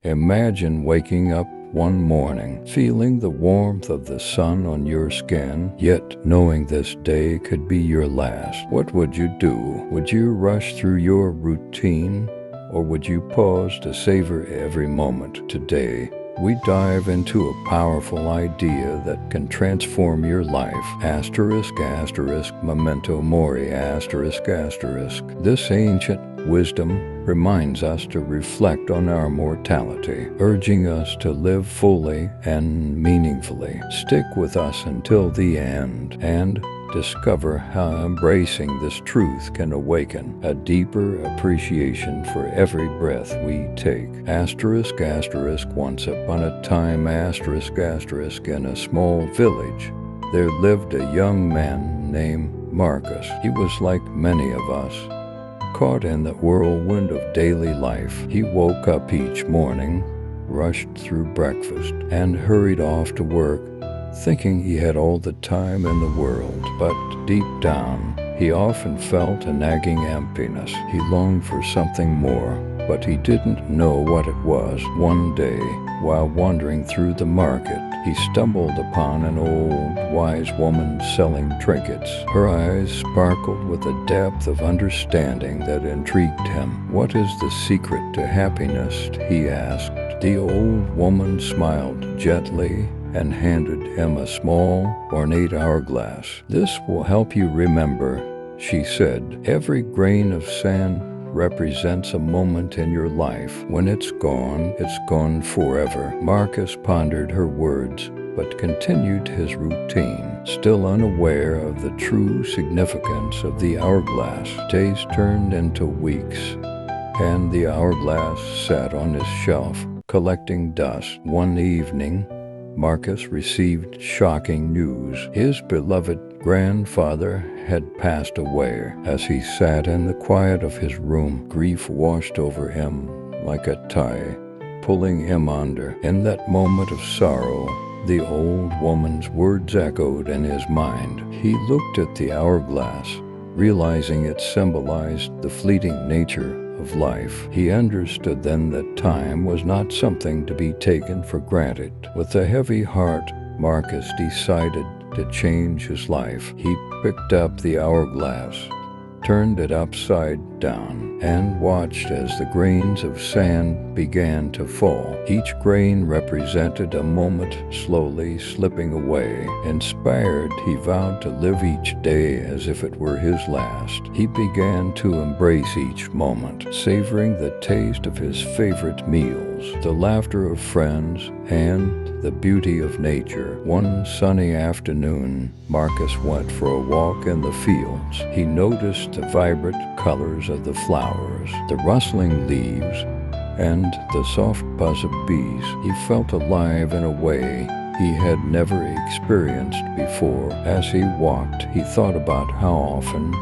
Imagine waking up one morning, feeling the warmth of the sun on your skin, yet knowing this day could be your last. What would you do? Would you rush through your routine, or would you pause to savor every moment? Today, we dive into a powerful idea that can transform your life. Asterisk, asterisk, memento mori, asterisk, asterisk. This ancient wisdom reminds us to reflect on our mortality, urging us to live fully and meaningfully. Stick with us until the end and discover how embracing this truth can awaken a deeper appreciation for every breath we take. Asterisk, asterisk, once upon a time, asterisk, asterisk, in a small village, there lived a young man named Marcus. He was like many of us, caught in the whirlwind of daily life. He woke up each morning, rushed through breakfast, and hurried off to work, thinking he had all the time in the world. But deep down, he often felt a nagging emptiness. He longed for something more, but he didn't know what it was. One day, while wandering through the market, he stumbled upon an old, wise woman selling trinkets. Her eyes sparkled with a depth of understanding that intrigued him. "What is the secret to happiness?" he asked. The old woman smiled gently and handed him a small, ornate hourglass. "This will help you remember," she said. "Every grain of sand represents a moment in your life. When it's gone forever." Marcus pondered her words, but continued his routine, still unaware of the true significance of the hourglass. Days turned into weeks, and the hourglass sat on his shelf, collecting dust. One evening, Marcus received shocking news. His beloved grandfather had passed away. As he sat in the quiet of his room, grief washed over him like a tide, pulling him under. In that moment of sorrow, the old woman's words echoed in his mind. He looked at the hourglass, realizing it symbolized the fleeting nature of life. He understood then that time was not something to be taken for granted. With a heavy heart, Marcus decided to change his life. He picked up the hourglass, turned it upside down, and watched as the grains of sand began to fall. Each grain represented a moment slowly slipping away. Inspired, he vowed to live each day as if it were his last. He began to embrace each moment, savoring the taste of his favorite meals, the laughter of friends, and the beauty of nature. One sunny afternoon, Marcus went for a walk in the fields. He noticed the vibrant colors of the flowers, the rustling leaves, and the soft buzz of bees. He felt alive in a way he had never experienced before. As he walked, he thought about how often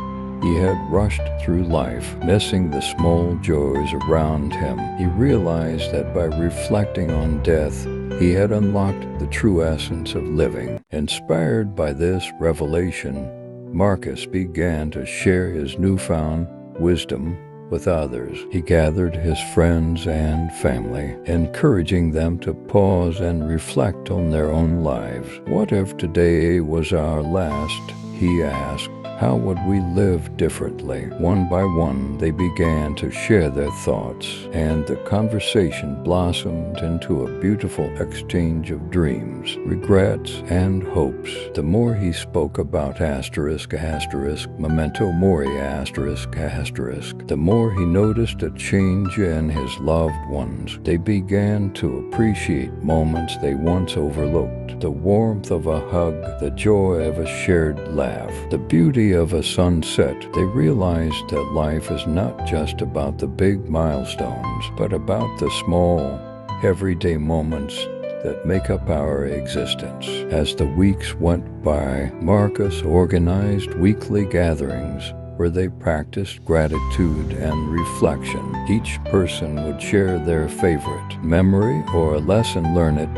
he had rushed through life, missing the small joys around him. He realized that by reflecting on death, he had unlocked the true essence of living. Inspired by this revelation, Marcus began to share his newfound wisdom with others. He gathered his friends and family, encouraging them to pause and reflect on their own lives. "What if today was our last?" he asked. "How would we live differently?" One by one, they began to share their thoughts, and the conversation blossomed into a beautiful exchange of dreams, regrets, and hopes. The more he spoke about asterisk, asterisk, memento mori, asterisk, asterisk, the more he noticed a change in his loved ones. They began to appreciate moments they once overlooked, the warmth of a hug, the joy of a shared laugh, the beauty of a sunset. They realized that life is not just about the big milestones, but about the small, everyday moments that make up our existence. As the weeks went by, Marcus organized weekly gatherings where they practiced gratitude and reflection. Each person would share their favorite memory or a lesson learned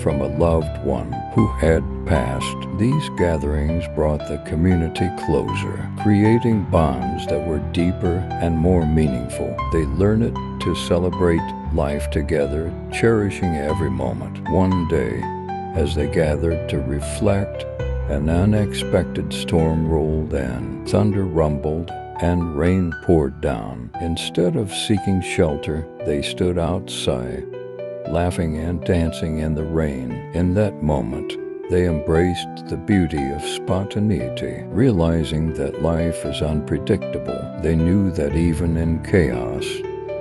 from a loved one who had passed. These gatherings brought the community closer, creating bonds that were deeper and more meaningful. They learned to celebrate life together, cherishing every moment. One day, as they gathered to reflect, an unexpected storm rolled in. Thunder rumbled and rain poured down. Instead of seeking shelter, they stood outside, laughing and dancing in the rain. In that moment, they embraced the beauty of spontaneity. Realizing that life is unpredictable, they knew that even in chaos,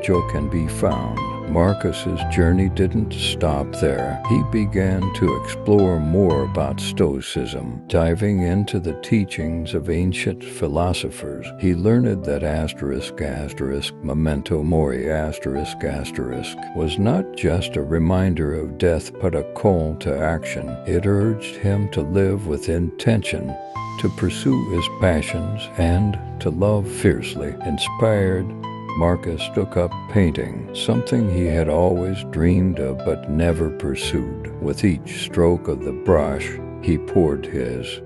joy can be found. Marcus's journey didn't stop there. He began to explore more about Stoicism, diving into the teachings of ancient philosophers. He learned that Memento Mori was not just a reminder of death but a call to action. It urged him to live with intention, to pursue his passions, and to love fiercely. Inspired, Marcus took up painting, something he had always dreamed of but never pursued. With each stroke of the brush, he poured his